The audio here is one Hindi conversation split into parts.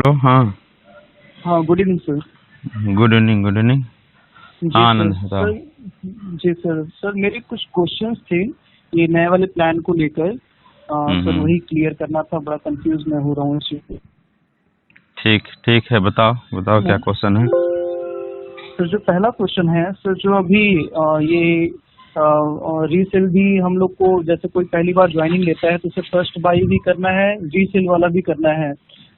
हेलो। हाँ हाँ, good evening sir. Good evening. Good evening. जी हाँ सर। आनंद बताओ। जी सर मेरे कुछ क्वेश्चंस थे ये नए वाले प्लान को लेकर। सर वही क्लियर करना था, बड़ा कंफ्यूज मैं हो रहा हूँ इस चीज़ पे। ठीक ठीक है, बताओ बताओ क्या क्वेश्चन है। सर जो पहला क्वेश्चन है सर, जो अभी ये रीसेल भी हम लोग को, जैसे कोई पहली बार ज्वाइनिंग लेता है तो उसे फर्स्ट बाई भी करना है, रीसेल वाला भी करना है।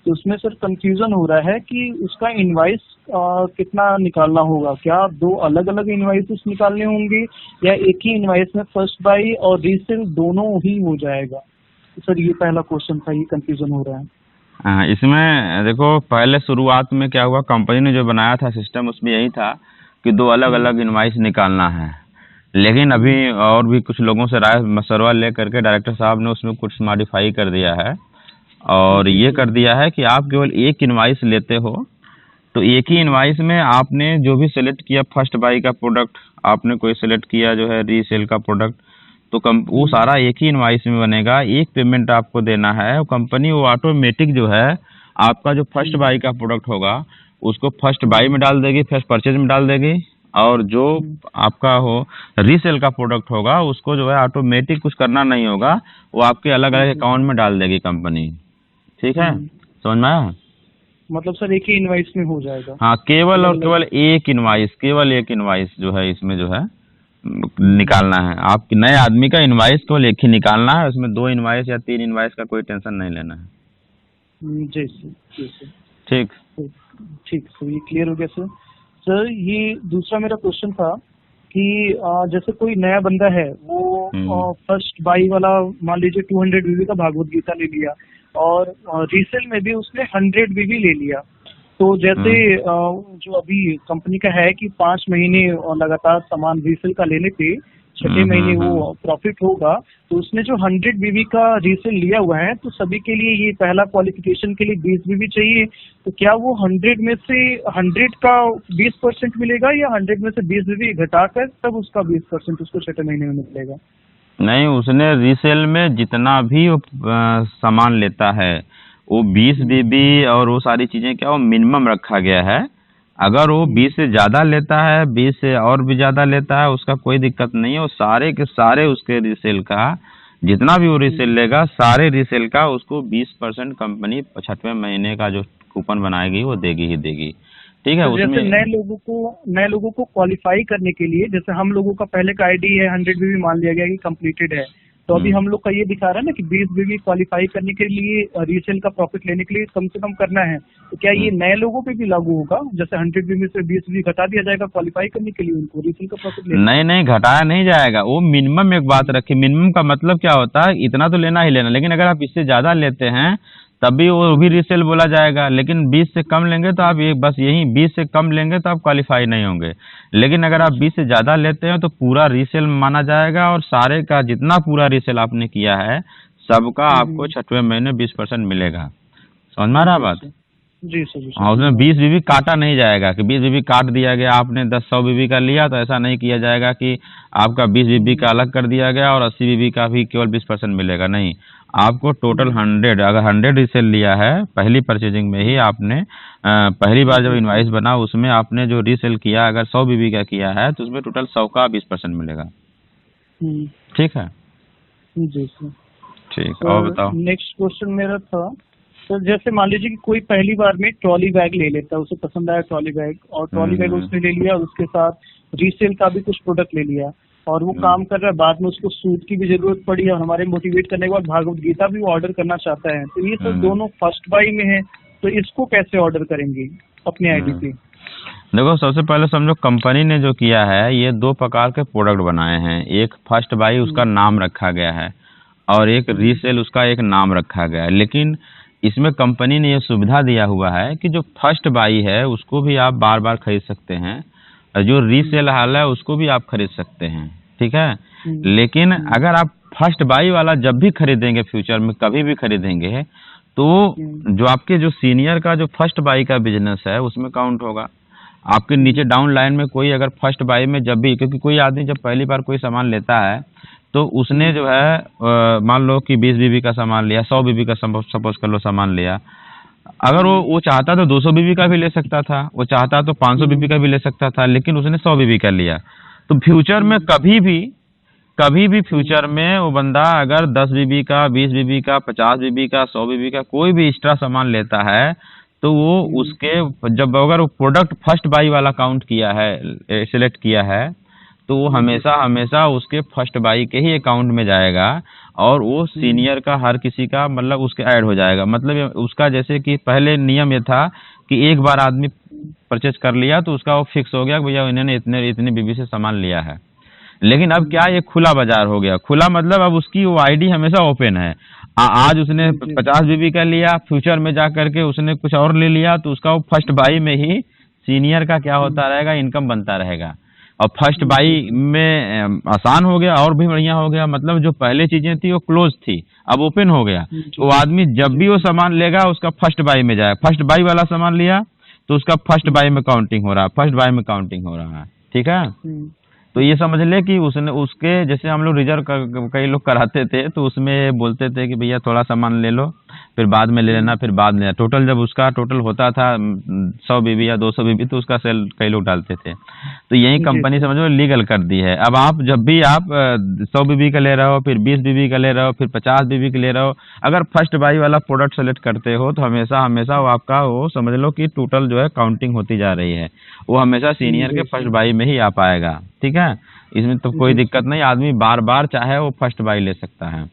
तो उसमें सर कंफ्यूजन हो रहा है कि उसका इनवाइस कितना निकालना होगा। क्या दो अलग अलग इनवाइसेस निकालने होंगे या एक ही इनवाइस में फर्स्ट बाई और रीसेल दोनों ही हो जाएगा। तो सर ये पहला क्वेश्चन था, ये कंफ्यूजन हो रहा है। इसमें देखो, पहले शुरुआत में क्या हुआ, कंपनी ने जो बनाया था सिस्टम उसमें यही था कि दो अलग अलग इनवाइस निकालना है। लेकिन अभी और भी कुछ लोगों से राय मशवरा ले करके डायरेक्टर साहब ने उसमें कुछ मॉडिफाई कर दिया है और ये कर दिया है कि आप केवल एक इनवाइस लेते हो तो एक ही इनवाइस में आपने जो भी सिलेक्ट किया, फर्स्ट बाई का प्रोडक्ट आपने कोई सिलेक्ट किया जो है रीसेल का प्रोडक्ट, तो वो सारा एक ही इनवाइस में बनेगा। एक पेमेंट आपको देना है, कंपनी वो ऑटोमेटिक जो है आपका जो फर्स्ट बाई का प्रोडक्ट होगा उसको फर्स्ट बाई में डाल देगी, फर्स्ट परचेज में डाल देगी, और जो आपका हो रीसेल का प्रोडक्ट होगा उसको जो है ऑटोमेटिक कुछ करना नहीं होगा, वो आपके अलग अलग अकाउंट में डाल देगी कंपनी। ठीक है, समझ में आया? मतलब सर एक ही इनवाइस में हो जाएगा। हाँ, केवल और केवल एक इनवाइस, केवल एक इनवाइस जो है इसमें जो है निकालना है। आप नए आदमी का इनवाइस केवल एक ही निकालना है, उसमें दो इनवाइस या तीन इनवाइस का कोई टेंशन नहीं लेना है। जी सर, जी सर। ठीक ठीक सर, ये क्लियर हो गया सर। सर ये दूसरा मेरा क्वेश्चन था कि जैसे कोई नया बंदा है वो फर्स्ट बाई वाला मान लीजिए 200 बीबी का भागवत गीता ले लिया और रीसेल में भी उसने 100 बीबी ले लिया। तो जैसे जो अभी कंपनी का है कि 5 महीने लगातार सामान रीसेल का लेने पे छठे महीने वो प्रॉफिट होगा, तो उसने जो 100 बीबी का रीसेल लिया हुआ है तो सभी के लिए ये पहला क्वालिफिकेशन के लिए 20 बीबी चाहिए। तो क्या वो 100 में से 100 का 20% मिलेगा या 100 में से 20 बीबी घटाकर तब उसका 20% उसको छठे महीने में मिलेगा? नहीं, उसने रीसेल में जितना भी वो सामान लेता है वो 20 बीबी और वो सारी चीजें क्या वो मिनिमम रखा गया है। अगर वो 20 से ज्यादा लेता है, 20 से और भी ज्यादा लेता है, उसका कोई दिक्कत नहीं है। वो सारे के सारे उसके रीसेल का जितना भी वो रीसेल लेगा, सारे रीसेल का उसको 20% कंपनी 65वें महीने का जो कूपन बनाएगी वो देगी ही देगी। ठीक है, तो जैसे उसमें नए लोगों को क्वालिफाई करने के लिए, जैसे हम लोगों का पहले का आईडी है 100 बीबी मान लिया गया कि कंप्लीटेड है, तो अभी हम लोग का ये दिखा रहा है ना कि 20 बीबी क्वालिफाई करने के लिए रीसेल का प्रॉफिट लेने के लिए कम से कम करना है। तो क्या ये नए लोगों पे भी लागू होगा? जैसे 100 बीबी से 20 बीबी घटा दिया जाएगा क्वालिफाई करने के लिए उनको रीसेल का प्रॉफिट लेना? नहीं नहीं, घटाया नहीं जाएगा। वो मिनिमम एक बात रखिए, मिनिमम का मतलब क्या होता है, इतना तो लेना ही लेना, लेकिन अगर आप इससे ज्यादा लेते हैं तब भी वो भी रीसेल बोला जाएगा। लेकिन 20 से कम लेंगे तो आप ये बस यही 20 से कम लेंगे तो आप क्वालिफाई नहीं होंगे। लेकिन अगर आप 20 से ज्यादा लेते हैं तो पूरा रीसेल माना जाएगा और सारे का जितना पूरा रीसेल आपने किया है सबका आपको छठवें महीने 20% मिलेगा। समझ में आ रहा बात? जी सर। हाँ, उसमें 20 बीबी काटा नहीं जाएगा कि 20 बीबी काट दिया गया, आपने 100 बीबी का लिया तो ऐसा नहीं किया जाएगा कि आपका 20 बीबी का अलग कर दिया गया और 80 बीबी का भी केवल 20% मिलेगा। नहीं, आपको टोटल 100, अगर 100 रीसेल लिया है पहली परचेजिंग में ही आपने, पहली बार जब इनवाइस बना उसमें आपने जो रीसेल किया अगर 100 बीबी का किया है तो उसमें टोटल 100 का 20% मिलेगा। ठीक है जी सर। ठीक, और बताओ। नेक्स्ट क्वेश्चन मेरा था सर, जैसे मान लीजिए कि कोई पहली बार में ट्रॉली बैग ले लेता है, उसे पसंद आया ट्रॉली बैग, और ट्रॉली बैग उसने ले लिया और उसके साथ रीसेल का भी कुछ प्रोडक्ट ले लिया और वो काम कर रहा है, बाद में उसको सूट की भी जरूरत पड़ी और हमारे मोटिवेट करने के बाद भागवत गीता भी वो ऑर्डर करना चाहता है। तो ये सब दोनों फर्स्ट बाई में है, तो इसको कैसे ऑर्डर करेंगे अपने आईडी पे? देखो, सबसे पहले समझो कंपनी ने जो किया है ये दो प्रकार के प्रोडक्ट बनाए हैं। एक फर्स्ट बाई उसका नाम रखा गया है और एक रीसेल उसका एक नाम रखा गया है। लेकिन इसमें कंपनी ने ये सुविधा दिया हुआ है कि जो फर्स्ट बाई है उसको भी आप बार बार खरीद सकते हैं और जो रीसेल हाल है उसको भी आप खरीद सकते हैं। ठीक है, लेकिन अगर आप फर्स्ट बाई वाला जब भी खरीदेंगे, फ्यूचर में कभी भी खरीदेंगे, तो जो आपके जो सीनियर का जो फर्स्ट बाई का बिजनेस है उसमें काउंट होगा। आपके नीचे डाउन लाइन में कोई अगर फर्स्ट बाई में जब भी, क्योंकि कोई आदमी जब पहली बार कोई सामान लेता है तो उसने जो है मान लो कि 20 बीबी का सामान लिया, 100 बीबी का सपोज कर लो सामान लिया, अगर वो चाहता तो 200 बीबी का भी ले सकता था, वो चाहता तो 500 बीबी का भी ले सकता था, लेकिन उसने 100 बीबी का लिया। तो फ्यूचर में कभी भी फ्यूचर में वो बंदा अगर 10 बीबी का, 20 बीबी का, 50 बीबी का, 100 बीबी का कोई भी एक्स्ट्रा सामान लेता है, तो वो उसके जब अगर वो प्रोडक्ट फर्स्ट बाई वाला काउंट किया है, सिलेक्ट किया है, तो वो हमेशा हमेशा उसके फर्स्ट बाई के ही अकाउंट में जाएगा, और वो सीनियर का हर किसी का मतलब उसके ऐड हो जाएगा। मतलब उसका जैसे कि पहले नियम ये था कि एक बार आदमी परचेज कर लिया तो उसका वो फिक्स हो गया कि भैया इन्होंने इतने इतनी बीबी से सामान लिया है। लेकिन अब क्या, ये खुला बाजार हो गया। खुला मतलब अब उसकी वो आईडी हमेशा ओपन है। आज उसने 50 बीबी का लिया, फ्यूचर में जा करके उसने कुछ और ले लिया, तो उसका वो फर्स्ट बाई में ही सीनियर का क्या होता रहेगा, इनकम बनता रहेगा। और फर्स्ट बाई में आसान हो गया और भी बढ़िया हो गया। मतलब जो पहले चीजें थी वो क्लोज थी, अब ओपन हो गया। वो आदमी जब भी वो सामान लेगा उसका फर्स्ट बाई में जाएगा। फर्स्ट बाई वाला सामान लिया तो उसका फर्स्ट बाई में काउंटिंग हो रहा है, फर्स्ट बाई में काउंटिंग हो रहा है। ठीक है, तो ये समझ ले कि उसने उसके जैसे हम लोग रिजर्व कई लोग कराते थे, तो उसमें बोलते थे कि भैया थोड़ा सामान ले लो, फिर बाद में ले लेना, फिर बाद में टोटल जब उसका टोटल होता था 100 बीबी या 200 बीबी, तो उसका सेल कई लोग डालते थे। तो यही कंपनी समझो लीगल कर दी है। अब आप जब भी आप 100 बीबी का ले रहे हो, फिर 20 बीबी का ले रहे हो, फिर 50 बीबी का ले रहे हो, अगर फर्स्ट बाई वाला प्रोडक्ट सेलेक्ट करते हो तो हमेशा हमेशा वो आपका वो समझ लो कि टोटल जो है काउंटिंग होती जा रही है। वो हमेशा सीनियर के फर्स्ट बाई में ही आ पाएगा। ठीक है, इसमें तो कोई दिक्कत नहीं, आदमी बार बार चाहे वो फर्स्ट बाई ले सकता है।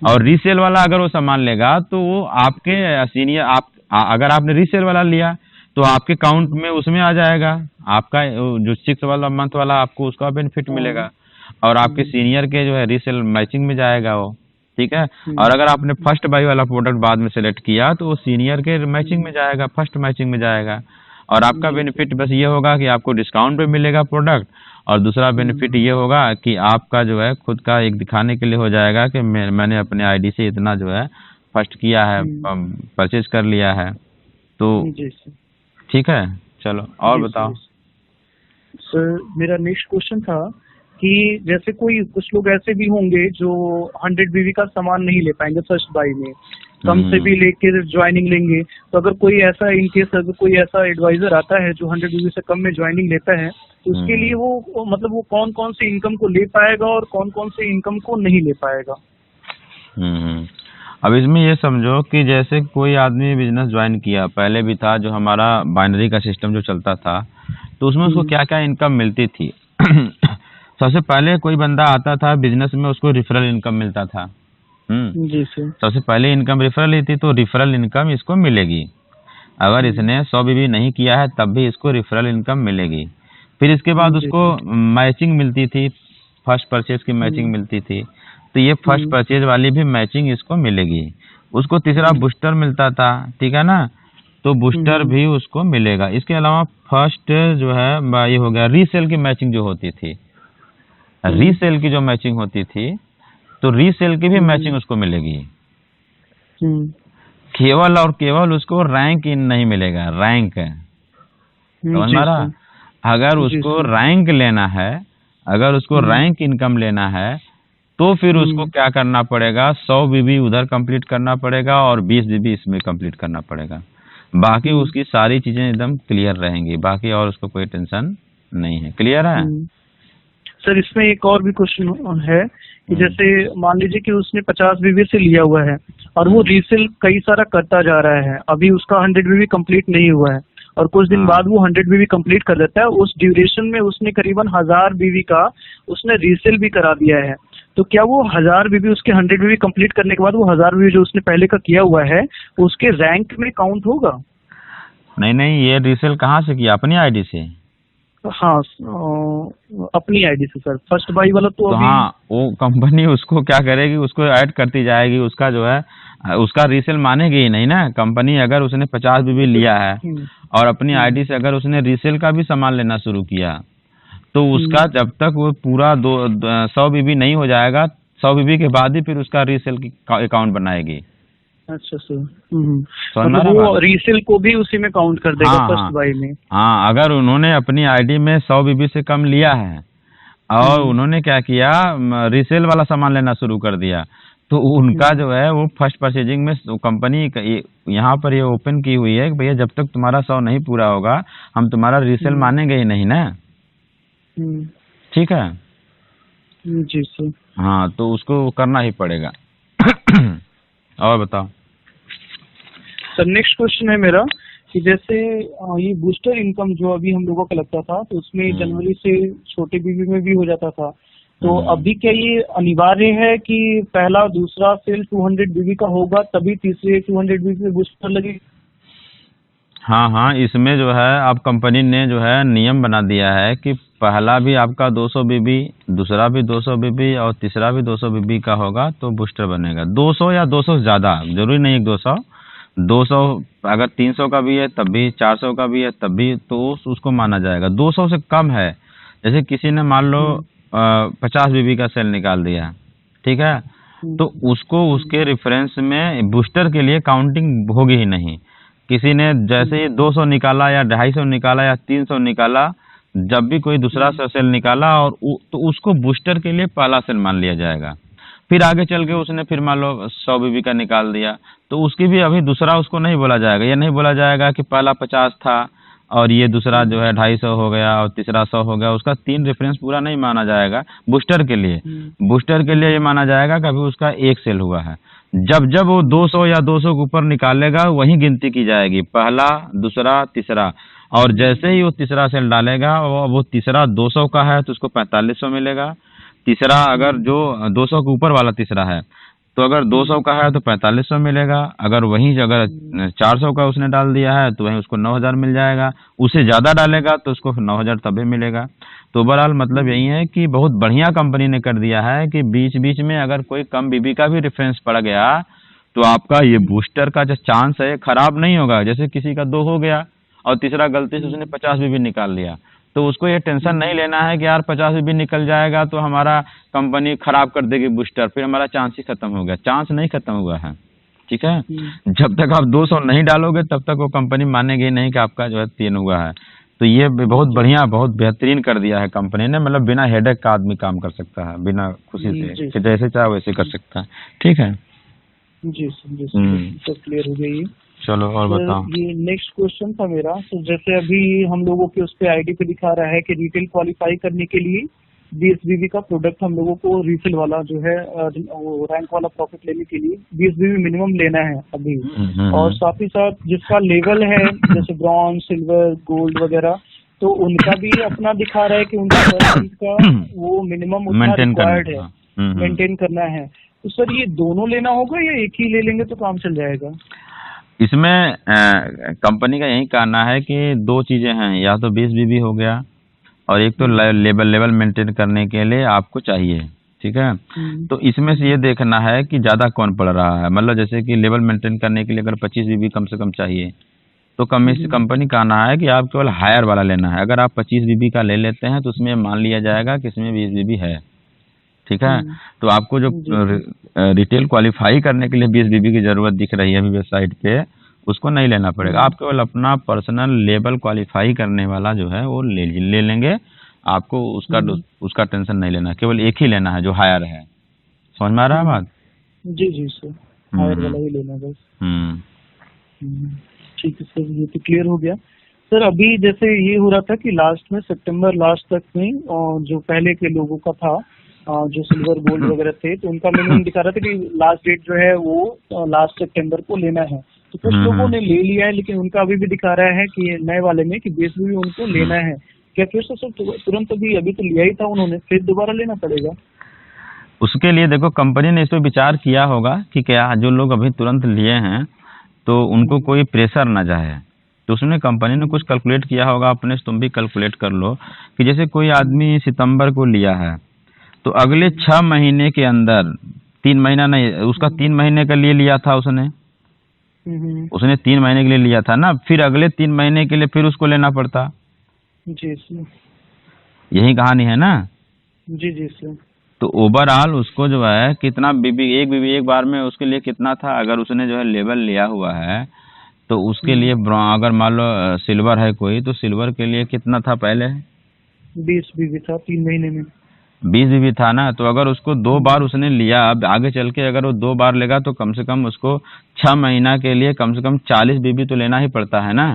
और रीसेल वाला अगर वो सामान लेगा तो वो आपके सीनियर अगर आपने रीसेल वाला लिया तो आपके काउंट में उसमें आ जाएगा, आपका जो 6 वाला मंथ वाला आपको उसका बेनिफिट मिलेगा, और आपके सीनियर के जो है रीसेल मैचिंग में जाएगा वो। ठीक है, और अगर आपने फर्स्ट बाई वाला प्रोडक्ट बाद में सेलेक्ट किया तो वो सीनियर के मैचिंग में जाएगा, फर्स्ट मैचिंग में जाएगा। और आपका बेनिफिट बस ये होगा कि आपको डिस्काउंट पे मिलेगा प्रोडक्ट, और दूसरा बेनिफिट ये होगा कि आपका जो है खुद का एक दिखाने के लिए हो जाएगा कि मैंने अपने आईडी से इतना जो है फर्स्ट किया है, परचेज कर लिया है। तो ठीक है, चलो और बताओ सर। मेरा नेक्स्ट क्वेश्चन था कि जैसे कुछ लोग ऐसे भी होंगे जो 100 बीबी का सामान नहीं ले पाएंगे फर्स्ट बाई में, कम से भी लेके ज्वाइनिंग लेंगे। तो अगर कोई ऐसा इनकेस अगर कोई ऐसा एडवाइजर आता है जो 100 बीबी से कम में ज्वाइनिंग लेता है, तो उसके लिए वो मतलब वो कौन कौन से इनकम को ले पाएगा और कौन कौन से इनकम को नहीं ले पाएगा? अब इसमें ये समझो कि जैसे कोई आदमी बिजनेस ज्वाइन किया, पहले भी था जो हमारा बाइनरी का सिस्टम जो चलता था, तो उसमें उसको क्या क्या इनकम मिलती थी। सबसे पहले कोई बंदा आता था बिजनेस में, उसको रिफरल इनकम मिलता था। जी सर। सबसे पहले इनकम रिफरल ही थी, तो रिफरल इनकम इसको मिलेगी। अगर इसने 100 बीबी नहीं किया है तब भी इसको रिफरल इनकम मिलेगी। फिर इसके बाद उसको मैचिंग मिलती थी, फर्स्ट परचेज की मैचिंग मिलती थी, तो ये फर्स्ट परचेज वाली भी मैचिंग इसको मिलेगी। उसको तीसरा बूस्टर मिलता था, ठीक है ना, तो बूस्टर भी उसको मिलेगा। इसके अलावा फर्स्ट जो है ये हो गया रीसेल की मैचिंग जो होती थी, रीसेल की जो मैचिंग होती थी, तो रीसेल की भी मैचिंग उसको मिलेगी। केवल और केवल उसको रैंक इन नहीं मिलेगा, रैंक समझ में आ रहा? अगर उसको रैंक लेना है, अगर उसको रैंक इनकम लेना है, तो फिर उसको क्या करना पड़ेगा, 100 बीबी उधर कंप्लीट करना पड़ेगा और 20 बीबी इसमें कंप्लीट करना पड़ेगा। बाकी उसकी सारी चीजें एकदम क्लियर रहेंगी, बाकी और उसको कोई टेंशन नहीं है। क्लियर है सर? इसमें एक और भी क्वेश्चन है कि जैसे मान लीजिए कि उसने 50 बीबी से लिया हुआ है और वो रीसेल कई सारा करता जा रहा है, अभी उसका 100 बीबी कंप्लीट नहीं हुआ है, और कुछ दिन बाद वो 100 बीबी कंप्लीट कर देता है। उस ड्यूरेशन में उसने करीबन 1000 बीबी का उसने रीसेल भी करा दिया है, तो क्या वो 1000 बीबी उसके 100 बीबी कंप्लीट करने के बाद वो 1000 बीबी जो उसने पहले का किया हुआ है उसके रैंक में काउंट होगा? नहीं, ये रीसेल कहाँ से किया? अपनी आईडी से? हाँ, अपनी आईडी से सर। फर्स्ट बाई वाला तो अभी हाँ, वो कंपनी उसको क्या करेगी, उसको ऐड करती जाएगी, उसका जो है उसका रीसेल मानेगी ही नहीं ना कंपनी। अगर उसने 50 बीबी लिया है और अपनी आईडी से अगर उसने रीसेल का भी सामान लेना शुरू किया, तो उसका जब तक वो पूरा 100 बीबी नहीं हो जाएगा, 100 बीबी के बाद ही फिर उसका रीसेल की अकाउंट बनाएगी। अच्छा सर। मतलब वो रीसेल को भी उसी में काउंट कर देगा फर्स्ट बाई में? हाँ, अगर उन्होंने अपनी आईडी में 100 बीबी से कम लिया है और उन्होंने क्या किया, रीसेल वाला सामान लेना शुरू कर दिया, तो उनका जो है वो फर्स्ट परचेजिंग में कंपनी यहाँ पर ये ओपन की हुई है कि भैया जब तक तुम्हारा 100 नहीं पूरा होगा हम तुम्हारा रीसेल मानेंगे ही नहीं ना। ठीक है। जी सर। हाँ, तो उसको करना ही पड़ेगा। और बताओ सर। नेक्स्ट क्वेश्चन है मेरा कि जैसे ये बूस्टर इनकम जो अभी हम लोगों को लगता था तो उसमें जनवरी से छोटे बीबी में भी हो जाता था, तो अभी क्या ये अनिवार्य है कि पहला दूसरा सेल 200 बीबी का होगा तभी तीसरे 200 बीबी में बूस्टर लगेगा? हाँ हाँ, इसमें जो है अब कंपनी ने जो है नियम बना दिया है कि पहला भी आपका 200 बीबी, दूसरा भी 200 बीबी और तीसरा भी 200 बीबी का होगा तो बूस्टर बनेगा। 200 या 200 से ज़्यादा, जरूरी नहीं है 200 अगर 300 का भी है तब भी, 400 का भी है तब भी, तो उसको माना जाएगा। 200 से कम है, जैसे किसी ने मान लो 50 बीबी का सेल निकाल दिया, ठीक है, तो उसको उसके रेफरेंस में बूस्टर के लिए काउंटिंग होगी ही नहीं। किसी ने जैसे ही 200 निकाला या 250 निकाला या 300 निकाला, जब भी कोई दूसरा सेल निकाला और तो उसको बूस्टर के लिए पहला सेल मान लिया जाएगा। फिर आगे चल के उसने फिर मान लो 100 बीबी का निकाल दिया तो उसकी भी अभी दूसरा उसको नहीं बोला जाएगा। ये नहीं बोला जाएगा कि पहला 50 था और ये दूसरा जो है 250 हो गया और तीसरा 100 हो गया, उसका 3 रेफरेंस पूरा नहीं माना जाएगा बूस्टर के लिए। बूस्टर के लिए ये माना जाएगा कि अभी उसका एक सेल हुआ है। जब जब वो 200 या 200 के ऊपर निकालेगा वही गिनती की जाएगी, पहला, दूसरा, तीसरा। और जैसे ही वो तीसरा सेल डालेगा वो तीसरा 200 का है तो उसको 4500 मिलेगा। तीसरा अगर जो 200 के ऊपर वाला तीसरा है तो अगर 200 का है तो 4500 मिलेगा। अगर वहीं अगर 400 का उसने डाल दिया है तो वहीं उसको 9000 मिल जाएगा। उससे ज़्यादा डालेगा तो उसको 9000 तभी मिलेगा। तो ओवरऑल मतलब यही है कि बहुत बढ़िया कंपनी ने कर दिया है कि बीच बीच में अगर कोई कम बीबी का भी रेफरेंस पड़ गया तो आपका ये बूस्टर का जो चांस है खराब नहीं होगा। जैसे किसी का 2 हो गया और तीसरा गलती से उसने 50 बीबी निकाल लिया तो उसको ये टेंशन नहीं लेना है कि यार 50 बीबी निकल जाएगा तो हमारा कंपनी खराब कर देगी बूस्टर, फिर हमारा चांस ही खत्म हो गया। चांस नहीं खत्म हुआ है, ठीक है। जब तक आप 200 नहीं डालोगे तब तक वो कंपनी मानेगी नहीं कि आपका जो है 3 हुआ है। तो ये बहुत बढ़िया, बहुत बेहतरीन कर दिया है कंपनी ने। मतलब बिना हेडेक का आदमी काम कर सकता है, बिना खुशी से कि जैसे चाहे वैसे कर सकता है, ठीक है। जी सर, सब क्लियर हो गई। चलो और बताओ। ये नेक्स्ट क्वेश्चन था मेरा। तो जैसे अभी हम लोगों के उस पे आईडी पे दिखा रहा है कि रिटेल क्वालिफाई करने के लिए 20 बीबी का प्रोडक्ट हम लोगों को रीसेल वाला जो है वो रैंक वाला प्रॉफिट लेने के लिए 20 बीबी मिनिमम लेना है अभी। और साथ ही साथ जिसका लेवल है जैसे ब्रॉन्ज, सिल्वर, गोल्ड वगैरह, तो उनका भी अपना दिखा रहा है कि उनका का वो मिनिमम उतना रिक्वायर्ड है, मेंटेन करना है। तो सर ये दोनों लेना होगा या एक ही ले लेंगे तो काम चल जाएगा? इसमें कंपनी का यही कहना है कि 2 चीजें हैं, या तो 20 बीबी हो गया और एक तो लेवल मेंटेन करने के लिए आपको चाहिए, ठीक है। तो इसमें से ये देखना है कि ज्यादा कौन पड़ रहा है। मतलब जैसे कि लेवल मेंटेन करने के लिए अगर 25 बीबी कम से कम चाहिए तो कंपनी का कहना है कि आप केवल हायर वाला लेना है। अगर आप 25 बीबी का ले लेते हैं तो उसमें मान लिया जाएगा कि इसमें 20 बीबी है, ठीक है। तो आपको जो रिटेल क्वालिफाई करने के लिए 20 बीबी की जरूरत दिख रही है अभी वेबसाइट पे, उसको नहीं लेना पड़ेगा। आप केवल अपना पर्सनल लेवल क्वालिफाई करने वाला जो है वो ले लेंगे। आपको उसका टेंशन नहीं लेना, केवल एक ही लेना है जो हायर है। समझ में आ रहा है बात? जी सर, हायर वाला ही लेना बस। ठीक है सर, ये तो क्लियर हो गया। सर अभी जैसे ये हो रहा था कि लास्ट में सितंबर लास्ट तक में जो पहले के लोगों का था जो सिल्वर गोल्ड वगैरह थे तो उनका मिनिमम दिखा रहा था कि लास्ट डेट जो है वो लास्ट सितंबर को लेना है। तो कुछ लोगों ने ले लिया है लेकिन उनका अभी भी दिखा रहा है कि नए वाले में कि 20 बीबी उनको लेना है। क्या फिर से सर तुरंत अभी तो लिया ही था उन्होंने, फिर दोबारा लेना पड़ेगा? उसके लिए देखो कंपनी ने इस पर विचार किया होगा कि क्या जो लोग अभी तुरंत लिए हैं तो उनको कोई प्रेशर ना जाए। तो उसमें कंपनी ने कुछ कैलकुलेट किया होगा, अपने से तुम भी कैलकुलेट कर लो कि जैसे कोई आदमी सितंबर को लिया है तो अगले 6 महीने के अंदर, 3 महीना नहीं, उसका 3 महीने के लिए लिया था उसने 3 महीने के लिए लिया था ना, फिर अगले 3 महीने के लिए फिर उसको लेना पड़ता। जी सर, यही कहानी है ना? जी सर। तो ओवरऑल उसको जो है कितना बीबी एक बार में उसके लिए कितना था, अगर उसने जो है लेवल लिया हुआ है तो उसके लिए अगर मान लो सिल्वर है कोई तो सिल्वर के लिए कितना था पहले? 20 बीबी था 3 महीने में। 20 बीबी था ना, तो अगर उसको 2 बार उसने लिया, अब आगे चल के अगर वो 2 बार लेगा तो कम से कम उसको 6 महीना के लिए कम से कम 40 बीबी तो लेना ही पड़ता है ना।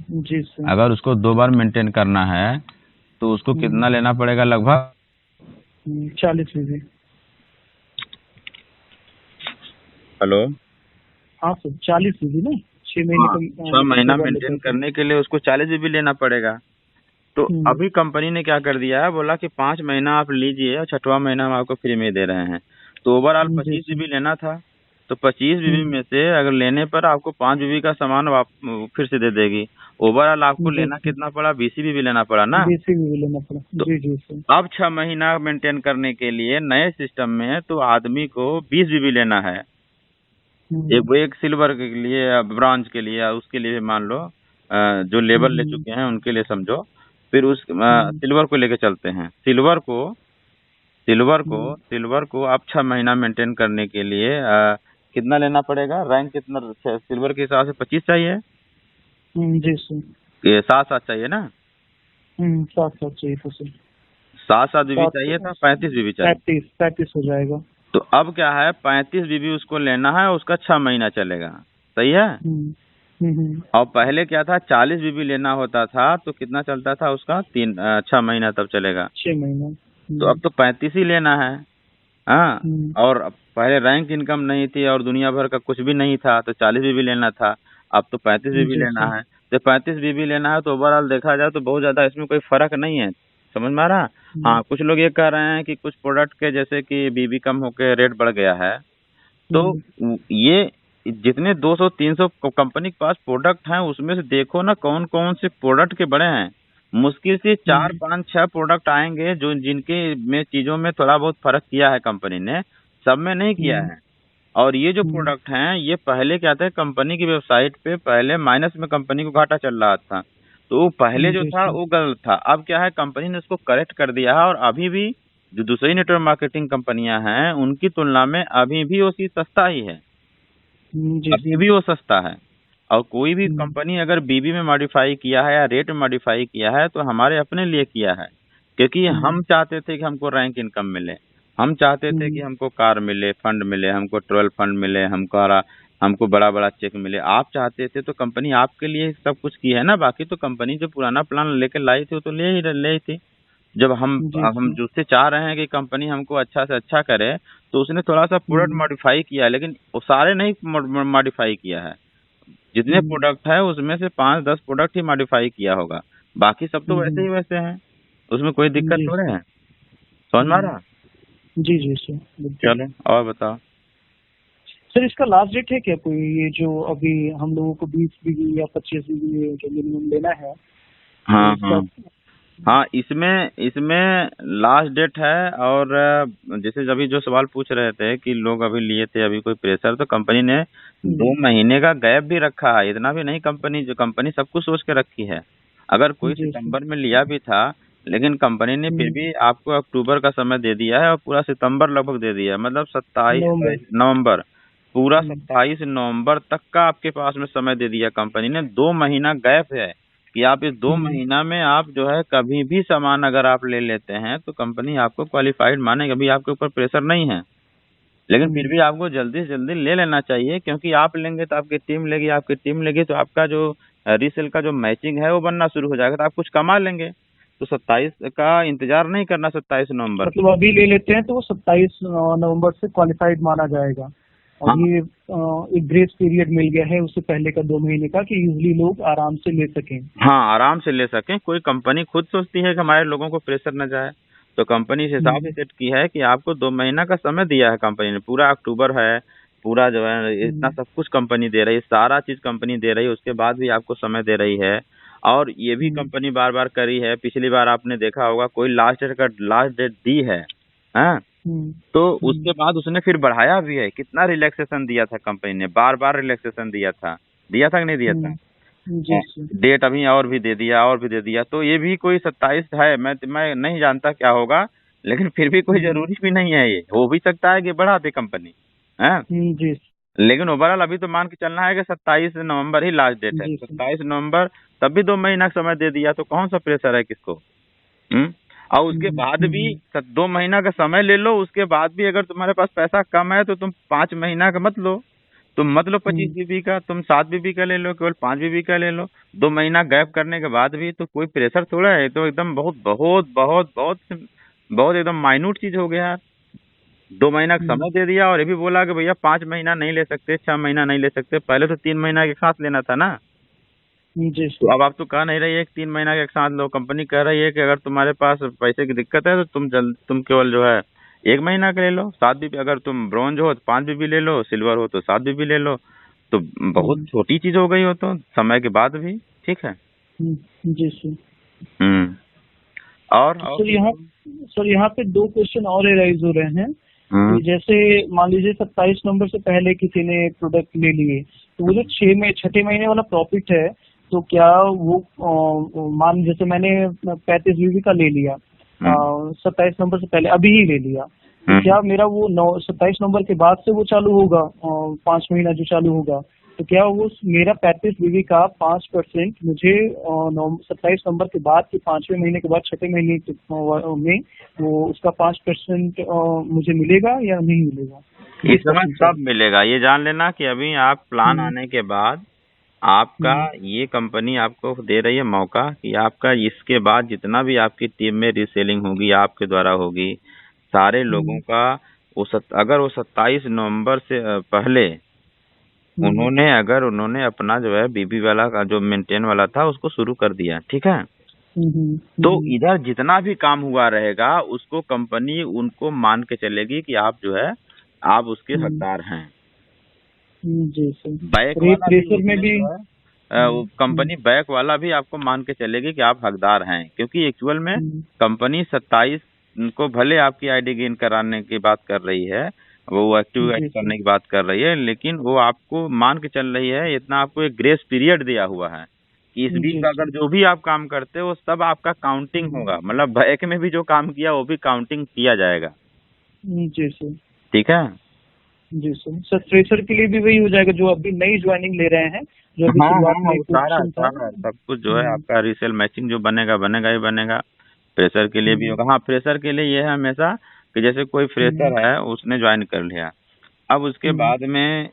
जी सर। अगर उसको 2 बार मेंटेन करना है तो उसको कितना लेना पड़ेगा लगभग? 40 बीबी। हेलो। हाँ सर, 40 बीबी ना, 6 महीने हाँ, का 6 महीना 2 बार लेते मेंटेन हैं तो। करने के लिए उसको 40 बीबी लेना पड़ेगा। तो अभी कंपनी ने क्या कर दिया है, बोला कि 5 महीना आप लीजिए और 6वां महीना हम आपको फ्री में दे रहे हैं। तो ओवरऑल जी 25 सर। बीबी लेना था। तो 25 बीबी में से अगर लेने पर आपको 5 बीबी का सामान फिर से दे देगी। ओवरऑल आपको जी लेना सर, कितना पड़ा? 20 बीबी लेना पड़ा ना। 20 बीबी लेना पड़ा। तो जी जी सर। अब 6 महीना मेंटेन करने के लिए नए सिस्टम में तो आदमी को 20 बीबी लेना है। एक सिल्वर के लिए, ब्रॉन्ज के लिए, उसके लिए भी मान लो जो लेवल ले चुके हैं उनके लिए समझो। फिर उस सिल्वर को लेके चलते हैं। सिल्वर को आप 6 महीना मेंटेन करने के लिए कितना लेना पड़ेगा? रैंक कितना? सिल्वर के हिसाब से 25 चाहिए, जी सर। ये 7 चाहिए ना? 7 चाहिए था सर। 7 बीबी 7, चाहिए था, 35 बीबी चाहिए। 35 हो जाएगा। तो अब क्या है, 35 बीबी उसको लेना है, उसका 6 महीना चलेगा। सही है। और पहले क्या था, 40 बीबी लेना होता था तो कितना चलता था उसका? 6 महीना तब चलेगा। 6 महीना। तो अब तो 35 ही लेना है। हाँ। और अब पहले रैंक इनकम नहीं थी और दुनिया भर का कुछ भी नहीं था, तो 40 बीबी लेना था। अब तो 35 बीबी जी लेना सर। है। तो 35 बीबी लेना है तो ओवरऑल देखा जाए तो बहुत ज्यादा इसमें कोई फर्क नहीं है। समझ में आ रहा? हाँ, कुछ लोग ये कह रहे हैं कि कुछ प्रोडक्ट के जैसे कि बीबी कम होके रेट बढ़ गया है। तो ये जितने 200-300 कंपनी के पास प्रोडक्ट हैं उसमें से देखो ना कौन कौन से प्रोडक्ट के बड़े हैं। मुश्किल से 4-5-6 प्रोडक्ट आएंगे जो जिनके में चीजों में थोड़ा बहुत फर्क किया है कंपनी ने, सब में नहीं किया है। और ये जो प्रोडक्ट हैं ये पहले क्या था, कंपनी की वेबसाइट पे पहले माइनस में कंपनी को घाटा चल रहा था। तो वो पहले जो था वो गलत था। अब क्या है, कंपनी ने उसको करेक्ट कर दिया है और अभी भी जो दूसरी नेटवर्क मार्केटिंग कंपनियां हैं उनकी तुलना में अभी भी वो चीज सस्ता ही है। अभी भी वो सस्ता है। और कोई भी कंपनी अगर बीबी में मॉडिफाई किया है या रेट में मॉडिफाई किया है तो हमारे अपने लिए किया है, क्योंकि हम चाहते थे कि हमको रैंक इनकम मिले। हम चाहते थे कि हमको कार मिले, फंड मिले, हमको ट्रेवल फंड मिले, हमको बड़ा बड़ा चेक मिले। आप चाहते थे तो कंपनी आपके लिए सब कुछ की है ना। बाकी तो कंपनी जो पुराना प्लान लेके लाई थी वो तो ले ही थी। जब हम जिससे चाह रहे हैं कि कंपनी हमको अच्छा से अच्छा करे, तो उसने थोड़ा सा प्रोडक्ट मॉडिफाई किया है, लेकिन वो सारे नहीं मॉडिफाई किया है। जितने प्रोडक्ट है उसमें से 5-10 प्रोडक्ट ही मॉडिफाई किया होगा, बाकी सब तो वैसे ही वैसे हैं। उसमें कोई दिक्कत थोड़े है। समझ में आ रहा? जी जी सर। चलो और बताओ। सर इसका लास्ट डेट है क्या कोई, ये जो अभी हम लोगों को 20 बीबी या 25 बीबी जो मिनिमम लेना है? हाँ तो हाँ हाँ, इसमें लास्ट डेट है। और जैसे अभी जो सवाल पूछ रहे थे कि लोग अभी लिए थे, अभी कोई प्रेशर, तो कंपनी ने 2 महीने का गैप भी रखा है। इतना भी नहीं, कंपनी सब कुछ सोच के रखी है। अगर कोई सितंबर में लिया भी था, लेकिन कंपनी ने फिर भी आपको अक्टूबर का समय दे दिया है और पूरा सितंबर लगभग दे दिया है। मतलब 27 नवंबर, पूरा 27 नवंबर तक का आपके पास में समय दे दिया कंपनी ने। 2 महीना गैप है कि आप इस 2 महीना में आप जो है कभी भी सामान अगर आप ले लेते हैं तो कंपनी आपको क्वालिफाइड मानेगी। अभी आपके ऊपर प्रेशर नहीं है, लेकिन फिर भी आपको जल्दी से जल्दी ले लेना चाहिए, क्योंकि आप लेंगे तो आपकी टीम लेगी तो आपका जो रीसेल का जो मैचिंग है वो बनना शुरू हो जाएगा, तो आप कुछ कमा लेंगे। तो 27 का इंतजार नहीं करना, 27 नवंबर। मतलब अभी ले लेते हैं तो वो 27 नवंबर से क्वालिफाइड माना जाएगा। और ये एक ग्रेस पीरियड मिल गया है उससे पहले का 2 महीने का, कि यूजली लोग आराम से ले सकें। हाँ, आराम से ले सकें। कोई कंपनी खुद सोचती है कि हमारे लोगों को प्रेशर न जाए, तो कंपनी इस हिसाब से सेट की है कि आपको 2 महीना का समय दिया है कंपनी ने। पूरा अक्टूबर है, पूरा जो है इतना सब कुछ कंपनी दे रही है, सारा चीज कंपनी दे रही है, उसके बाद भी आपको समय दे रही है। और ये भी कंपनी बार बार करी है। पिछली बार आपने देखा होगा कोई लास्ट डेट दी है, हाँ, तो उसके बाद उसने फिर बढ़ाया भी है। कितना रिलैक्सेशन दिया था कंपनी ने, बार बार रिलैक्सेशन दिया था कि नहीं दिया था? डेट अभी और भी दे दिया। तो ये भी कोई 27 है, मैं नहीं जानता क्या होगा, लेकिन फिर भी कोई जरूरी भी नहीं है। ये हो भी सकता है कि बढ़ा दे कंपनी, है। लेकिन ओवरऑल अभी तो मान के चलना है कि 27 नवंबर ही लास्ट डेट है। 27 नवंबर, तब भी 2 महीना का समय दे दिया, तो कौन सा प्रेशर है किसको? और उसके बाद भी 2 महीना का समय ले लो, उसके बाद भी अगर तुम्हारे पास पैसा कम है तो तुम 5 महीना का मत लो, तुम मत लो 25 बीबी का, तुम 7 बीबी का ले लो, केवल 5 बीबी का ले लो। 2 महीना गैप करने के बाद भी तो कोई प्रेशर थोड़ा है, तो एकदम बहुत बहुत बहुत बहुत बहुत एकदम माइन्यूट चीज हो गया यार। 2 महीना का समय दे दिया और ये भी बोला कि भैया 5 महीना नहीं ले सकते, 6 महीना नहीं ले सकते, पहले तो 3 महीना के साथ लेना था ना। जी तो सर। अब आप तो कह नहीं रही है कि 3 महीना के साथ लो, कंपनी कह रही है कि अगर तुम्हारे पास पैसे की दिक्कत है तो तुम केवल जो है 1 महीना का ले लो। 7 बीबी, अगर तुम ब्रॉन्ज हो तो 5 बीबी ले लो, सिल्वर हो तो 7 बीबी ले लो। तो बहुत छोटी चीज हो गई हो तो समय के बाद भी। ठीक है। जी सर। हम्म। और सर यहाँ पे 2 क्वेश्चन और एराइज हो रहे हैं कि जैसे मान लीजिए 27 नवंबर से पहले किसी ने प्रोडक्ट ले लिए, तो वो जो 6 महीने वाला प्रॉफिट है, तो क्या वो मान जैसे मैंने 35 बीबी का ले लिया 27 नवंबर से पहले, अभी ही ले लिया, तो क्या मेरा वो 27 नवंबर के बाद से वो चालू होगा, 5 महीना जो चालू होगा, तो क्या वो मेरा 35 बीबी का 5% मुझे 27 नवंबर के बाद के 5वें महीने के बाद 6ठे महीने में वो उसका 5% मुझे मिलेगा या नहीं मिलेगा? इस समय सब मिलेगा। ये जान लेना कि अभी आप प्लान आने के बाद आपका ये कंपनी आपको दे रही है मौका कि आपका इसके बाद जितना भी आपकी टीम में रीसेलिंग होगी, आपके द्वारा होगी, सारे लोगों का अगर वो 27 नवंबर से पहले उन्होंने अपना जो है बीबी वाला का जो मेंटेन वाला था उसको शुरू कर दिया, ठीक है, तो इधर जितना भी काम हुआ रहेगा उसको कंपनी उनको मान के चलेगी कि आप जो है आप उसके हकदार हैं। जी सर। बैक वाला में भी कंपनी बैक वाला भी आपको मान के चलेगी कि आप हकदार हैं, क्योंकि एक्चुअल में कंपनी 27 को भले आपकी आईडी गेन कराने की बात कर रही है, वो एक्टिवेट करने की बात कर रही है, लेकिन वो आपको मान के चल रही है, इतना आपको एक ग्रेस पीरियड दिया हुआ है कि इस बीच का अगर जो भी आप काम करते हो सब आपका काउंटिंग होगा, मतलब बैक में भी जो काम किया वो भी काउंटिंग किया जाएगा। जी सर। ठीक है। जी सर। सर फ्रेशर के लिए भी वही हो जाएगा जो अभी नई ज्वाइनिंग ले रहे हैं, जो अभी शुरुआत में सारा सब कुछ जो है आपका रीसेल मैचिंग जो बनेगा ही बनेगा। फ्रेशर के लिए भी होगा। हाँ, फ्रेशर के लिए ये है हमेशा कि जैसे कोई फ्रेशर है उसने ज्वाइन कर लिया, अब उसके बाद में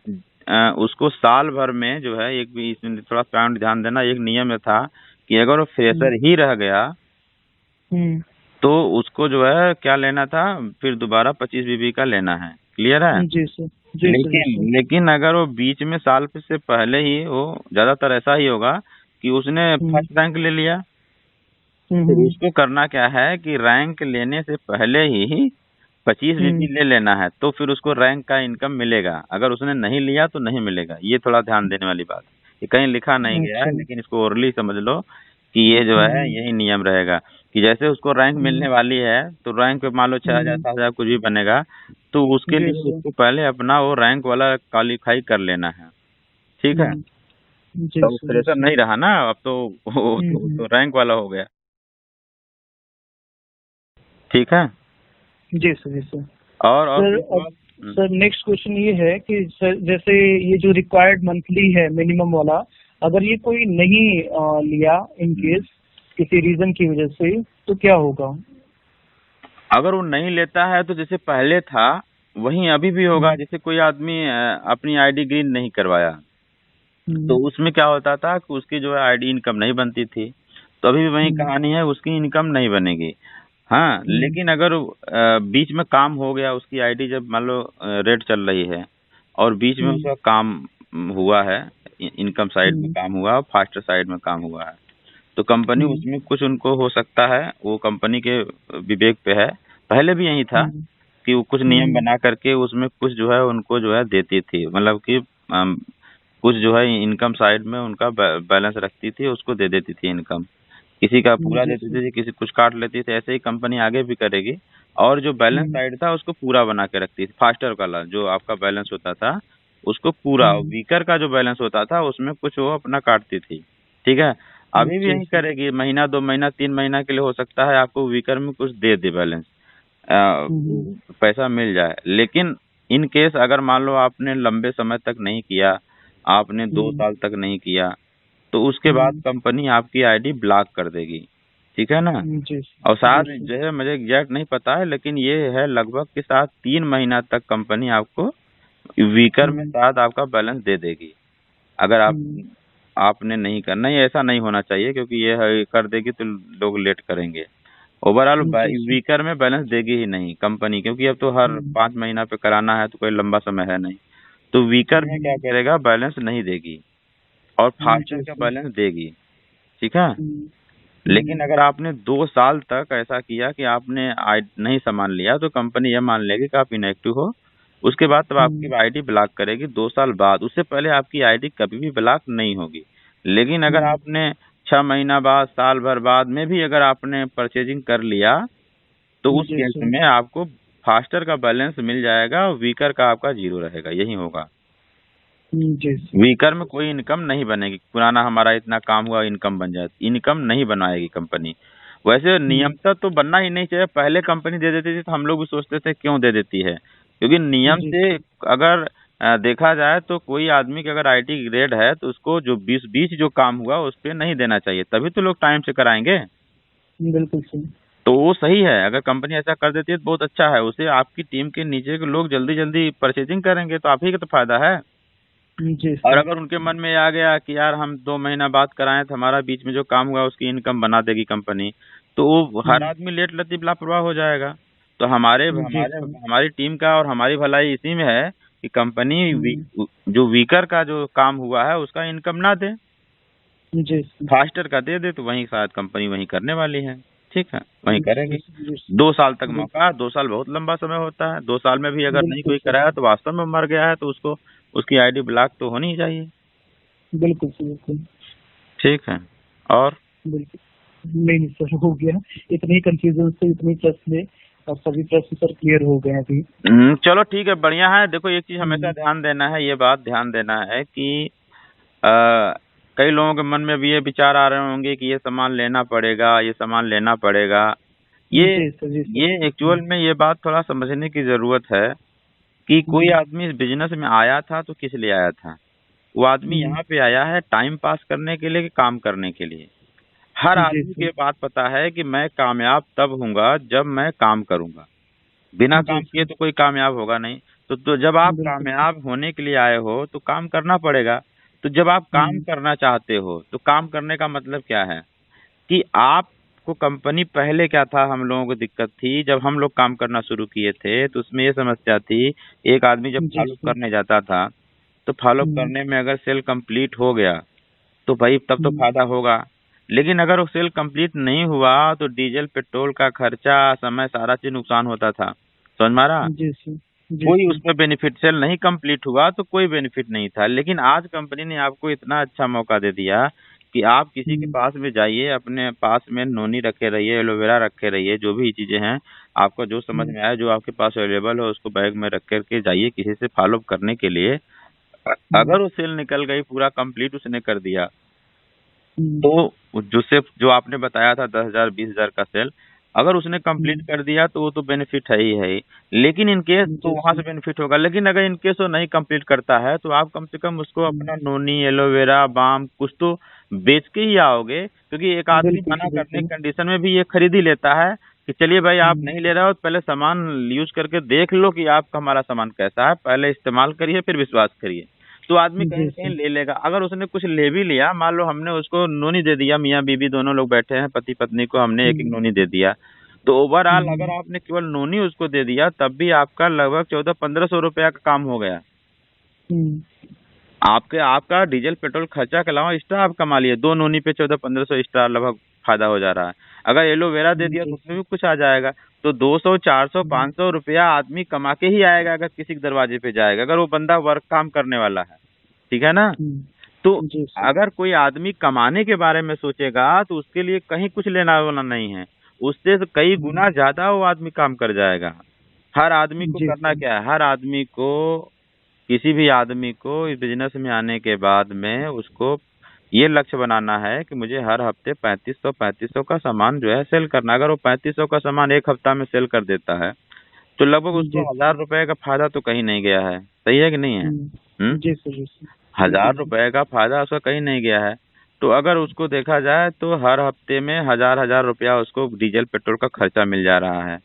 उसको साल भर में जो है एक भी इसमें थोड़ा पॉइंट ध्यान देना, एक नियम था कि अगर वो फ्रेशर ही रह गया तो उसको जो है क्या लेना था, फिर दोबारा 25 बीबी का लेना है। क्लियर है? जी सर। लेकिन अगर वो बीच में साल से पहले ही, वो ज्यादातर ऐसा ही होगा कि उसने फर्स्ट रैंक ले लिया, तो उसको करना क्या है कि रैंक लेने से पहले ही 25 बीबी ले लेना है, तो फिर उसको रैंक का इनकम मिलेगा। अगर उसने नहीं लिया तो नहीं मिलेगा। ये थोड़ा ध्यान देने वाली बात है। ये कहीं लिखा नहीं गया है, लेकिन इसको ओरली समझ लो कि ये जो है यही नियम रहेगा कि जैसे उसको रैंक मिलने वाली है तो रैंक पे मान लो 6000 7000 कुछ भी बनेगा, तो उसके लिए उसको पहले अपना वो रैंक वाला क्वालिफाई कर लेना है। ठीक है। तो फ्रेशर नहीं रहा ना, अब तो रैंक वाला हो गया। ठीक है। जी सर। जी सर। और सर नेक्स्ट क्वेश्चन ये है कि सर जैसे ये जो रिक्वायर्ड मंथली है मिनिमम वाला, अगर ये कोई नहीं लिया इन केस किसी रीजन की वजह से, तो क्या होगा? अगर वो नहीं लेता है तो जैसे पहले था वहीं अभी भी होगा। जैसे कोई आदमी अपनी आईडी ग्रीन नहीं करवाया तो उसमें क्या होता था कि उसकी जो है आईडी इनकम नहीं बनती थी, तो अभी भी वही कहानी है, उसकी इनकम नहीं बनेगी। हाँ, लेकिन अगर बीच में काम हो गया, उसकी आईडी जब मान लो रेड चल रही है और बीच में उसका काम हुआ है, इनकम साइड में काम हुआ, फास्टर साइड में काम हुआ है, तो कंपनी उसमें कुछ उनको हो सकता है, वो कंपनी के विवेक पे है। पहले भी यही था कि वो कुछ नियम बना करके उसमें कुछ जो है उनको जो है देती थी, मतलब कि कुछ जो है इनकम साइड में उनका बैलेंस रखती थी, उसको दे देती थी इनकम। किसी का पूरा देती थी, किसी कुछ काट लेती थी। ऐसे ही कंपनी आगे भी करेगी। और जो बैलेंस साइड था उसको पूरा बना के रखती थी। फास्टर वाला जो आपका बैलेंस होता था उसको पूरा, वीकर का जो बैलेंस होता था उसमें कुछ वो अपना काटती थी। ठीक है। अभी भी यही करेगी, महीना 2 महीना 3 महीना के लिए हो सकता है आपको वीकर में कुछ दे दे बैलेंस, पैसा मिल जाए। लेकिन इन केस अगर मान लो आपने लंबे समय तक नहीं किया, आपने 2 साल तक नहीं किया, तो उसके बाद कंपनी आपकी आईडी ब्लॉक कर देगी। ठीक है ना। जी और साथ जी जो है मुझे एग्जैक्ट नहीं पता है, लेकिन ये है लगभग के साथ 3 महीना तक कंपनी आपको वीकर में शायद आपका बैलेंस दे देगी। अगर आपने नहीं करना, ये ऐसा नहीं होना चाहिए, क्योंकि ये है कर देगी तो लोग लेट करेंगे। ओवरऑल जी वीकर में बैलेंस देगी ही नहीं कंपनी, क्योंकि अब तो हर 5 महीना पे कराना है तो कोई लंबा समय है नहीं। तो वीकर में क्या करेगा, बैलेंस नहीं देगी और फास्टर का बैलेंस देगी। ठीक है। लेकिन अगर आपने 2 साल तक ऐसा किया कि आपने नहीं सामान लिया, तो कंपनी यह मान लेगी कि आप इनएक्टिव हो। उसके बाद तब आपकी आईडी ब्लॉक करेगी 2 साल बाद। उससे पहले आपकी आईडी कभी भी ब्लॉक नहीं होगी। लेकिन अगर आपने 6 महीना बाद, साल भर बाद में भी अगर आपने परचेजिंग कर लिया, तो उस केस में आपको फास्टर का बैलेंस मिल जाएगा, वीकर का आपका 0 रहेगा। यही होगा। वीकर में कोई इनकम नहीं बनेगी। पुराना हमारा इतना काम हुआ, इनकम बन जाए, इनकम नहीं बनाएगी कंपनी। वैसे नियमतः तो बनना ही नहीं चाहिए। पहले कंपनी दे देती थी तो हम लोग भी सोचते थे क्यों दे देती है, क्योंकि नियम से अगर देखा जाए तो कोई आदमी की अगर आईटी ग्रेड है तो उसको जो 20 जो काम हुआ उस पर नहीं देना चाहिए, तभी तो लोग टाइम से कराएंगे। बिल्कुल सही। तो वो सही है। अगर कंपनी ऐसा कर देती है तो बहुत अच्छा है। उसे आपकी टीम के नीचे के लोग जल्दी जल्दी परचेजिंग करेंगे तो आप ही का तो फायदा है। और अगर उनके मन में आ गया कि यार हम 2 महीना बाद कराएं तो हमारा बीच में जो काम हुआ उसकी इनकम बना देगी कंपनी, तो वो हर आदमी लेट लतीफ लापरवाह हो जाएगा। तो हमारे हमारे हमारी टीम का और हमारी भलाई इसी में है कि कंपनी जो वीकर का जो काम हुआ है उसका इनकम ना दे, फास्टर का दे दे, तो वहीं शायद कंपनी वहीं करने वाली है। ठीक है, वहीं करेगी। 2 साल तक मौका, 2 साल बहुत लंबा समय होता है। 2 साल में भी अगर नहीं कोई कराया तो वास्तव में मर गया है, तो उसको उसकी आईडी ब्लॉक तो होनी ही चाहिए। बिल्कुल बिल्कुल। ठीक है। और बिल्कुल नहीं सर, हो गया। इतने कंफ्यूजन से, इतने प्रश्न में और सभी प्रश्न सर क्लियर हो गए अभी। चलो ठीक है, बढ़िया है। देखो एक चीज हमेशा ध्यान देना है, ये बात ध्यान देना है कि कई लोगों के मन में भी ये विचार आ रहे होंगे कि ये सामान लेना पड़ेगा, ये सामान लेना पड़ेगा। ये एक्चुअल में ये बात थोड़ा समझने की जरूरत है कि कोई आदमी इस बिजनेस में आया था तो किस लिए आया था। वो आदमी यहाँ पे आया है टाइम पास करने के लिए कि काम करने के लिए। हर आदमी को ये बात पता है कि मैं कामयाब तब होऊंगा जब मैं काम करूंगा। बिना काम किए तो कोई कामयाब होगा नहीं। तो जब आप कामयाब होने के लिए आए हो तो काम करना पड़ेगा। तो जब आप काम करना चाहते हो तो काम करने का मतलब क्या है कि आपको कंपनी, पहले क्या था, हम लोगों को दिक्कत थी जब हम लोग काम करना शुरू किए थे तो उसमें ये समस्या थी, एक आदमी जब फॉलो करने जाता था तो फॉलो करने में अगर सेल कंप्लीट हो गया तो भाई तब तो फायदा होगा। लेकिन अगर वो सेल कंप्लीट नहीं हुआ तो डीजल पेट्रोल का खर्चा, समय, सारा चीज नुकसान होता था। समझ मारा। कोई उसमें बेनिफिट, सेल नहीं कंप्लीट हुआ तो कोई बेनिफिट नहीं था। लेकिन आज कंपनी ने आपको इतना अच्छा मौका दे दिया कि आप किसी के पास में जाइए, अपने पास में नोनी रखे रहिए, एलोवेरा रखे रहिए, जो भी चीजें हैं आपको जो समझ में आए, जो आपके पास अवेलेबल हो, उसको बैग में रख करके जाइए किसी से फॉलो करने के लिए। अगर वो सेल निकल गई, पूरा कंप्लीट उसने कर दिया, तो जो आपने बताया था 10,000 20,000 का सेल, अगर उसने कंप्लीट कर दिया तो वो तो बेनिफिट है ही है। लेकिन इन केस तो वहां से बेनिफिट होगा। लेकिन अगर इन केस वो नहीं कंप्लीट करता है तो आप कम से कम उसको अपना नोनी, एलोवेरा, बाम कुछ तो बेच के ही आओगे, क्योंकि एक आदमी मना करने की कंडीशन में भी ये खरीद ही लेता है कि चलिए भाई आप नहीं ले रहे हो तो पहले सामान यूज करके देख लो कि आपका हमारा सामान कैसा है, पहले इस्तेमाल करिए फिर विश्वास करिए। तो आदमी कहीं कहीं ले लेगा। अगर उसने कुछ ले भी लिया, मान लो हमने उसको नोनी दे दिया, मियाँ बीबी दोनों लोग बैठे हैं, पति पत्नी को हमने एक नोनी दे दिया, तो ओवरऑल अगर आपने केवल नोनी उसको दे दिया तब भी आपका लगभग 1400-1500 रुपया का काम हो गया। आपका डीजल पेट्रोल खर्चा के अलावा एक्स्ट्रा आप कमा लिए। 2 नोनी पे 1400-1500 एक्स्ट्रा लगभग फायदा हो जा रहा है। अगर एलोवेरा दे दिया तो उसमें भी कुछ आ जाएगा। तो 200, 400, 500 रुपया आदमी कमा के ही आएगा अगर किसी के दरवाजे पे जाएगा, अगर वो बंदा वर्क काम करने वाला है। ठीक है ना। तो अगर कोई आदमी कमाने के बारे में सोचेगा तो उसके लिए कहीं कुछ लेना वाला नहीं है, उससे तो कई गुना ज्यादा वो आदमी काम कर जाएगा। हर आदमी को करना क्या है, हर आदमी को, किसी भी आदमी को इस बिजनेस में आने के बाद में उसको ये लक्ष्य बनाना है कि मुझे हर हफ्ते 3500 का सामान जो है सेल करना। अगर वो 3500 का सामान एक हफ्ता में सेल कर देता है तो लगभग उसको 1000 रुपए का फायदा तो कहीं नहीं गया है। सही है कि नहीं है। 1000 रुपए का फायदा उसका कहीं नहीं गया है। तो अगर उसको देखा जाए तो हर हफ्ते में 1000 रुपया उसको डीजल पेट्रोल का खर्चा मिल जा रहा है,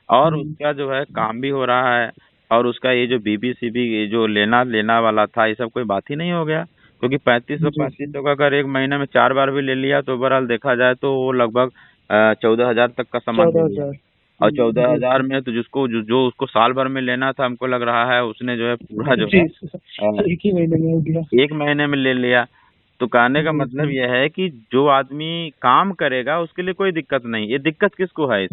और उसका जो है काम भी हो रहा है, और उसका ये जो बीबीसीबी ये जो लेना लेना वाला था, ये सब कोई बात ही नहीं हो गया, क्योंकि 3500 का अगर एक महीने में 4 बार भी ले लिया तो ओवरऑल देखा जाए तो वो लगभग 14,000 तक का सामान ले लिया। 14,000। और 14,000 में तो जिसको जो उसको साल भर में लेना था, हमको लग रहा है उसने जो है पूरा जो जी है एक ही महीने में हो गया। 1 महीने में ले लिया। तो कहने का जी, मतलब जी। यह है कि जो आदमी काम करेगा उसके लिए कोई दिक्कत नहीं। ये दिक्कत किसको है?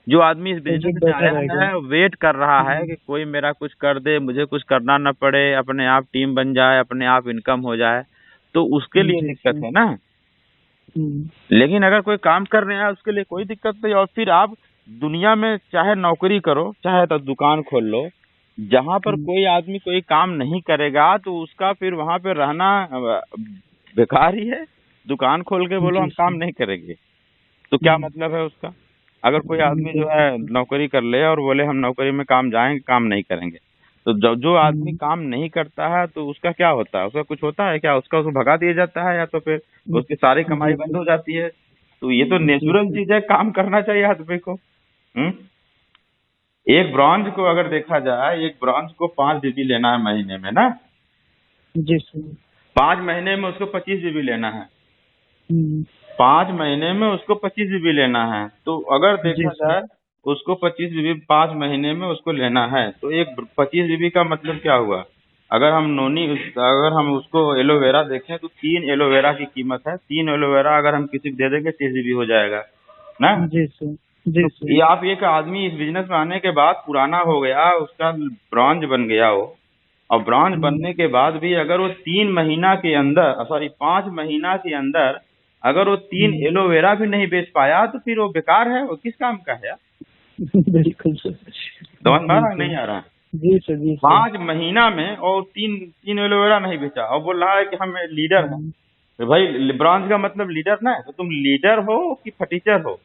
जो आदमी इस बिजनेस बजट में बैठा आया रहेगा। है, वेट कर रहा है कि कोई मेरा कुछ कर दे, मुझे कुछ करना न पड़े, अपने आप टीम बन जाए, अपने आप इनकम हो जाए, तो उसके लिए जी, दिक्कत जी। है ना। लेकिन अगर कोई काम कर रहे हैं उसके लिए कोई दिक्कत नहीं। और फिर आप दुनिया में चाहे नौकरी करो, चाहे तो दुकान खोल लो, जहाँ पर कोई आदमी कोई काम नहीं करेगा तो उसका फिर वहाँ पे रहना बेकार ही है। दुकान खोल के बोलो जी, हम काम जी। नहीं करेंगे, तो क्या मतलब है उसका? अगर कोई आदमी जो है बिल्कुल। नौकरी कर ले और बोले हम नौकरी में काम जाएंगे, काम नहीं करेंगे, तो जो आदमी काम नहीं करता है तो उसका क्या होता है? उसका कुछ होता है क्या? उसको भगा दिया जाता है, या तो फिर उसकी सारी कमाई जी, बंद जी। हो जाती है। तो ये तो जी, नेचुरल जी। चीज है, काम करना चाहिए आदमी को। एक ब्रॉन्ज को अगर देखा जाए, एक ब्रॉन्ज को 5 जीबी लेना है महीने में ना, जी, सर। 5 महीने में उसको 25 जीबी लेना है। हुँ। 5 महीने में उसको 25 जीबी लेना है। तो अगर जी, देखा सर। जाए उसको 25 जीबी 5 महीने में उसको लेना है, तो एक 25 जीबी का मतलब क्या हुआ? अगर हम उसको एलोवेरा देखें तो 3 एलोवेरा की कीमत है। 3 एलोवेरा अगर हम किसी को दे देंगे 30 जीबी हो जाएगा ना। जी, सर। जी, तो सर। ये आप एक आदमी इस बिजनेस में आने के बाद पुराना हो गया, उसका ब्रॉन्ज बन गया वो, और ब्रॉन्ज बनने के बाद भी अगर वो 3 महीना के अंदर, सॉरी 5 महीना के अंदर अगर वो 3 एलोवेरा भी नहीं बेच पाया तो फिर वो बेकार है, वो किस काम का है यार? बिल्कुल सर। समझ में आ जी, रहा है सर। नहीं आ रहा है? जी, सर। जी, सर। 5 महीना में और तीन तीन एलोवेरा नहीं बेचा, और बोल रहा है कि हम लीडर हैं। हुँ। तो भाई ब्रॉन्ज का मतलब लीडर ना है, तो तुम लीडर हो कि फटीचर हो?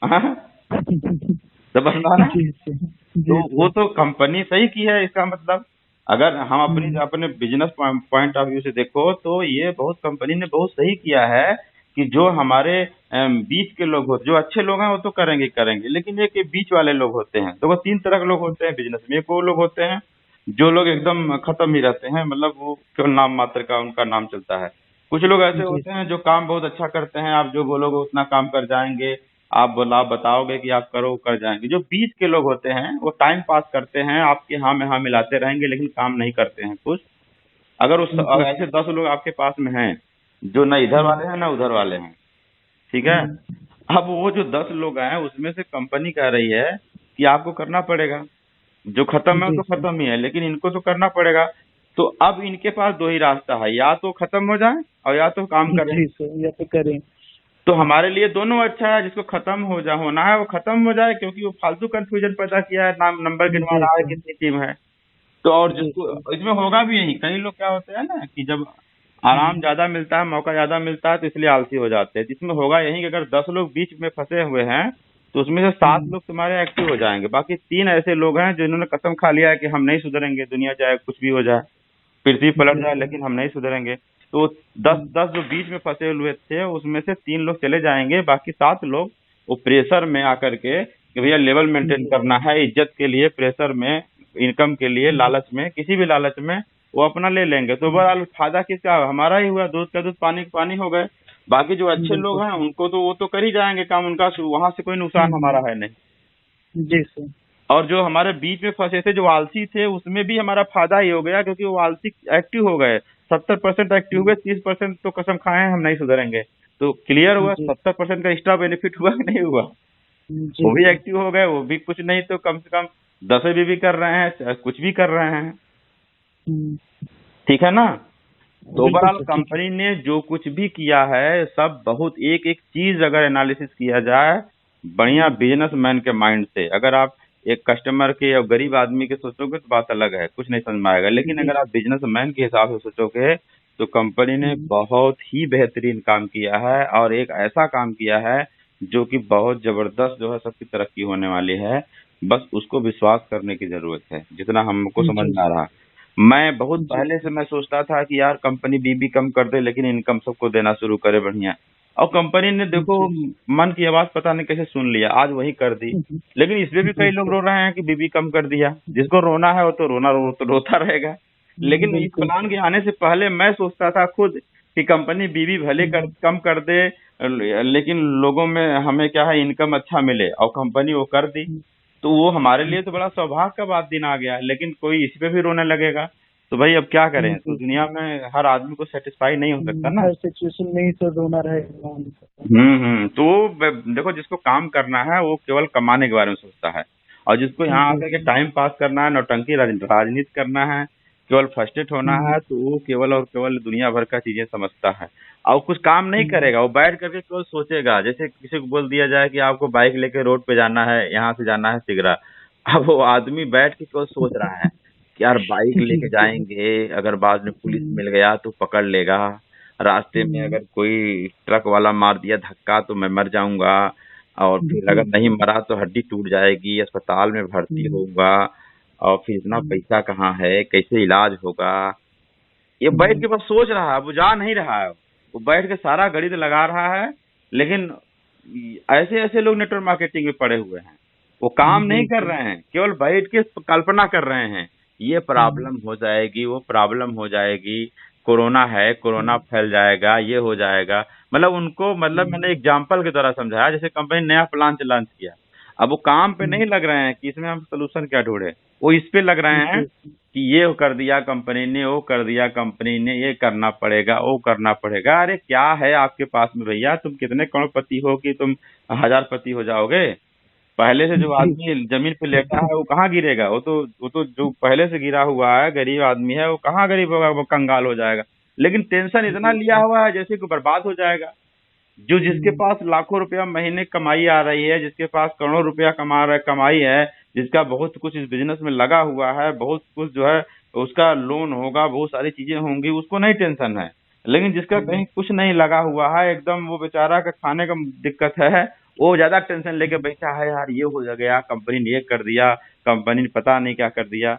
हाँ? समझ में आ रहा है? जी, सर। तो जी, वो सर। तो कंपनी सही की है, इसका मतलब अगर हम अपनी हुँ। अपने बिजनेस पॉइंट ऑफ व्यू से देखो तो ये बहुत कंपनी ने बहुत सही किया है कि जो हमारे बीच के लोग होते, जो अच्छे लोग हैं वो तो करेंगे करेंगे, लेकिन एक ये बीच वाले लोग होते हैं। तो वो 3 तरह के लोग होते हैं बिजनेस में। एक वो लोग होते हैं जो लोग एकदम खत्म ही रहते हैं, मतलब वो केवल नाम मात्र का उनका नाम चलता है। कुछ लोग ऐसे जी, होते हैं जो काम बहुत अच्छा करते हैं, आप जो बोलोगे उतना काम कर जाएंगे, आप बताओगे कि आप करो कर जाएंगे। जो बीच के लोग होते हैं वो टाइम पास करते हैं, आपके हाँ में हाँ मिलाते रहेंगे लेकिन काम नहीं करते हैं कुछ। अगर जी, ऐसे सर। 10 लोग आपके पास में हैं जो ना इधर हुँ। वाले हैं ना उधर वाले हैं, ठीक है। हुँ। अब वो जो 10 लोग हैं उसमें से कंपनी कह रही है कि आपको करना पड़ेगा, जो खत्म है वो जी, तो सर। खत्म ही है, लेकिन इनको तो करना पड़ेगा। तो अब इनके पास 2 ही रास्ता है, या तो खत्म हो जाए और या तो काम करें। जी, सर। या तो करें। तो हमारे लिए दोनों अच्छा है, जिसको खत्म होना है वो खत्म हो जाए, क्योंकि वो फालतू कंफ्यूजन पैदा किया है, नाम नंबर गिनवा जी, रहा है सर। कितनी टीम है। तो और जी, जिसको सर। इसमें होगा भी यही, कई लोग क्या होते हैं ना कि जब आराम हुँ। ज्यादा मिलता है, मौका ज्यादा मिलता है, तो इसलिए आलसी हो जाते हैं। जिसमें होगा यही कि अगर 10 लोग बीच में फंसे हुए हैं तो उसमें से 7 लोग तुम्हारे एक्टिव हो जाएंगे, बाकी 3 ऐसे लोग हैं जिन्होंने कसम खा लिया है कि हम नहीं सुधरेंगे, दुनिया चाहे कुछ भी हो जाए, पृथ्वी पलट जी, जाए, सर। लेकिन हम नहीं सुधरेंगे। तो दस हुँ। दस जो बीच में फंसे हुए थे उसमें से 3 लोग चले जाएंगे, बाकी 7 लोग वो प्रेशर में आकर के कि भैया लेवल मेंटेन जी, करना है, इज्जत के लिए, प्रेशर में, इनकम के लिए, हुँ। लालच में, किसी भी लालच में वो अपना ले लेंगे। तो हुँ। बहरहाल फायदा किसका? हमारा ही हुआ, दूध का दूध पानी का पानी हो गए। बाकी जो अच्छे लोग बिल्कुल हैं सर। उनको तो वो तो कर ही जाएंगे काम, उनका वहां से कोई नुकसान हुँ। हमारा है नहीं। जी, सर। और जो हमारे बीच में फंसे थे जो आलसी थे उसमें भी हमारा फायदा ही हो गया, क्योंकि वो आलसी एक्टिव हो गए। 70% एक्टिव हुए, हुँ। 30% तो कसम खाए हैं हम नहीं सुधरेंगे। तो क्लियर हुआ, जी। 70% का एक्स्ट्रा बेनिफिट हुआ कि नहीं हुआ? जी, वो भी सर। एक्टिव हो गए, वो भी कुछ नहीं तो कम से कम 10 भी कर रहे हैं, कुछ भी कर रहे हैं। हुँ। ठीक है ना। तो बिल्कुल ओवरऑल सर, ठीक है। कंपनी ने जो कुछ भी किया है सब बहुत एक एक चीज अगर एनालिसिस किया जाए बढ़िया बिजनेसमैन के माइंड से, अगर आप एक कस्टमर के या गरीब आदमी के सोचोगे तो बात अलग है, कुछ नहीं समझ में आएगा। लेकिन जी, अगर आप बिजनेसमैन के हिसाब से सोचोगे तो कंपनी ने हुँ। बहुत ही बेहतरीन काम किया है, और एक ऐसा काम किया है जो कि बहुत जबरदस्त जो है सबकी तरक्की होने वाली है। बस उसको विश्वास करने की जरूरत है, जितना हमको समझ जी, में आ रहा। मैं बहुत पहले से मैं सोचता था कि यार कंपनी बीबी कम कर दे लेकिन इनकम सबको देना शुरू करे बढ़िया। और कंपनी ने देखो मन की आवाज पता नहीं कैसे सुन लिया, आज वही कर दी। लेकिन इसमें भी कई लोग रो रहे हैं कि बीबी कम कर दिया। जिसको रोना है वो तो रोता रहेगा। लेकिन इस प्लान के आने से पहले मैं सोचता था खुद कि कंपनी बीबी भले कम कर दे, लेकिन लोगों में हमें क्या है इनकम अच्छा मिले, और कंपनी वो कर दी। तो वो हमारे लिए तो बड़ा सौभाग्य का बात दिन आ गया। लेकिन कोई इस पे भी रोने लगेगा तो भाई अब क्या करें। तो दुनिया में हर आदमी को सेटिस्फाई नहीं हो सकता ना। हर सिचुएशन में ही तो रोना रहेगा। तो देखो जिसको काम करना है वो केवल कमाने के बारे में सोचता है, और जिसको यहाँ आकर के टाइम पास करना है, नौटंकी राजनीति करना है, केवल फर्स्टेट होना है, तो वो केवल और केवल दुनिया भर का चीजें समझता है और कुछ काम नहीं करेगा। वो बैठ करके केवल सोचेगा। जैसे किसी को बोल दिया जाए कि आपको बाइक लेके रोड पे जाना है, यहाँ से जाना है सिगरा, अब वो आदमी बैठ के केवल सोच रहा है कि यार बाइक लेके जाएंगे, अगर बाद में पुलिस मिल गया तो पकड़ लेगा, रास्ते में अगर कोई ट्रक वाला मार दिया धक्का तो मैं मर जाऊंगा, और फिर अगर नहीं मरा तो हड्डी टूट जाएगी, अस्पताल में भर्ती होऊंगा, और फिर इतना पैसा कहाँ है, कैसे इलाज होगा। ये बैठ के बस सोच रहा है, वो जा नहीं रहा है। वो बैठ के सारा गणित लगा रहा है। लेकिन ऐसे ऐसे लोग नेटवर्क मार्केटिंग में पड़े हुए हैं, वो काम नहीं कर रहे हैं, केवल बैठ के कल्पना कर रहे हैं ये प्रॉब्लम हो जाएगी, वो प्रॉब्लम हो जाएगी, कोरोना है, कोरोना फैल जाएगा, ये हो जाएगा। मतलब उनको मैंने एग्जाम्पल के द्वारा समझाया। जैसे कंपनी नया प्लान लॉन्च किया, अब वो काम पे नहीं लग रहे हैं कि इसमें हम सोल्यूशन क्या ढूंढे, वो इस पे लग रहे हैं कि ये कर दिया कंपनी ने, वो कर दिया कंपनी ने, ये करना पड़ेगा, वो करना पड़ेगा। अरे क्या है आपके पास में भैया, तुम कितने करोड़पति हो कि तुम हजारपति हो जाओगे। पहले से जो आदमी जमीन पे लेटा है वो कहाँ गिरेगा। वो तो जो पहले से गिरा हुआ है गरीब आदमी है, वो कहाँ गरीब होगा, वो कंगाल हो जाएगा। लेकिन टेंशन इतना लिया हुआ है जैसे कि बर्बाद हो जाएगा। जो जिसके पास लाखों रुपया महीने कमाई आ रही है, जिसके पास करोड़ों रुपया कमाई है, जिसका बहुत कुछ इस बिजनेस में लगा हुआ है, बहुत कुछ जो है उसका लोन होगा, बहुत सारी चीजें होंगी, उसको नहीं टेंशन है। लेकिन जिसका कहीं कुछ नहीं लगा हुआ है, एकदम वो बेचारा का खाने का दिक्कत है, वो ज्यादा टेंशन लेके बैठा है, यार ये हो गया, कंपनी ने ये कर दिया, कंपनी ने पता नहीं क्या कर दिया।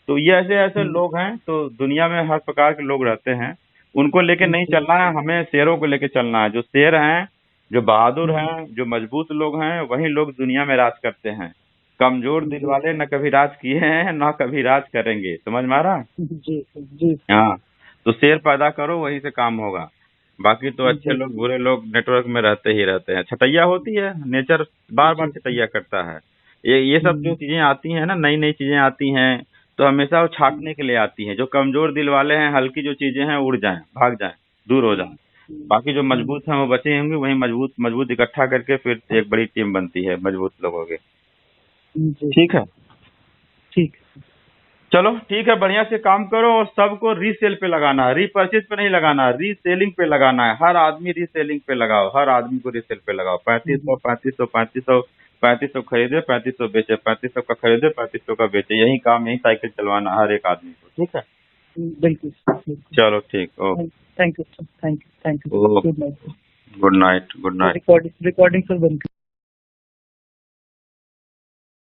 तो ये ऐसे ऐसे लोग हैं। तो दुनिया में हर प्रकार के लोग रहते हैं, उनको लेके नहीं चलना है, हमें शेरों को लेके चलना है। जो शेर हैं, जो बहादुर हैं, जो मजबूत लोग हैं, वही लोग दुनिया में राज करते हैं। कमजोर दिल वाले न कभी राज किए हैं, न कभी राज करेंगे। समझ में आ रहा? जी जी। हाँ, तो शेर पैदा करो, वहीं से काम होगा। बाकी तो अच्छे लोग बुरे लोग नेटवर्क में रहते ही रहते हैं। छटैया होती है, नेचर बार बार छटैया करता है। ये सब जो चीजें आती हैं ना, नई नई चीजें आती हैं, तो हमेशा वो छाटने के लिए आती हैं। जो कमजोर दिल वाले हैं, हल्की जो चीजें हैं उड़ जाएं, भाग जाएं, दूर हो जाएं। बाकी जो मजबूत हैं वो बचे होंगे, वही मजबूत इकट्ठा करके फिर एक बड़ी टीम बनती है मजबूत लोगों की। ठीक है, ठीक। चलो ठीक है, बढ़िया से काम करो और सबको रीसेल पे लगाना है, रीपर्चेज पे नहीं लगाना है, रीसेलिंग पे लगाना है। हर आदमी रीसेलिंग पे लगाओ, हर आदमी को रीसेल पे लगाओ। 3500 खरीदे, 3500 बेचे, 3500 का खरीदे, 3500 का बेचे। यही काम, यही साइकिल चलवाना हर एक आदमी को। ठीक है, बिल्कुल। चलो ठीक, okay, thank you. Good night. Good night, good night. Recording sir बंद